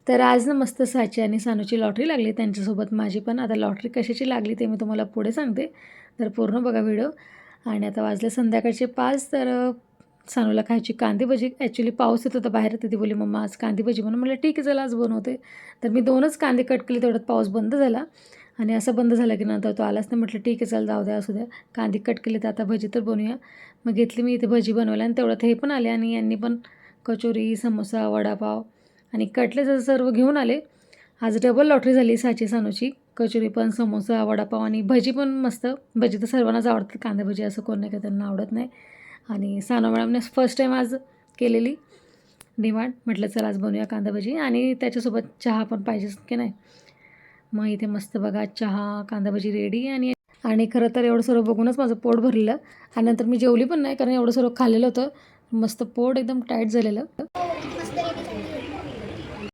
तर आज ना मस्त साची आणि सानूची लॉटरी लागली, त्यांच्यासोबत माझी पण. आता लॉटरी कशाची लागली ते मी तुम्हाला पुढे सांगते, तर पूर्ण बघा व्हिडिओ. आणि आता वाजले संध्याकाळचे 5. तर सानूला खायची कांदी भजी. ॲक्च्युली पाऊस येत होता बाहेर, तर ती बोलली मम्मा आज कांदी भजी, म्हणून म्हटलं ठीक आहे चला आज बनवते. तर मी 2च कांदे कट केले, तेवढ्यात पाऊस बंद झाला. आणि असं बंद झालं की नंतर तो आलाच नाही. म्हटलं ठीक आहे चल जाऊ द्या असू द्या, कांदे कट केले तर आता भजी तर बनवूया. मग घेतली मी इथे भजी बनवायला, आणि तेवढ्यात हे पण आले आणि यांनी पण कचोरी, समोसा, वडापाव आणि कटलेट असं सर्व घेऊन आले. आज डबल लॉटरी झाली साची सानूची. कचोरी पण, समोसा, वडापाव आणि भजी पण मस्त. भजी तर सर्वांनाच आवडतात, कांदा भजी असं कोण नाही का त्यांना आवडत नाही. आणि सानू मॅडमने फर्स्ट टाईम आज केलेली डिमांड. म्हटलं चला आज बनवूया कांदा भजी, आणि त्याच्यासोबत चहा पण पाहिजेच की नाही. मग इथे मस्त बघा चहा, कांदा भजी रेडी. आणि आणि खरं तर एवढं सर्व बघूनच माझं पोट भरलेलं. आणि नंतर मी जेवली पण नाही, कारण एवढं सर्व खाल्लेलं होतं. मस्त पोट एकदम टाईट झालेलं.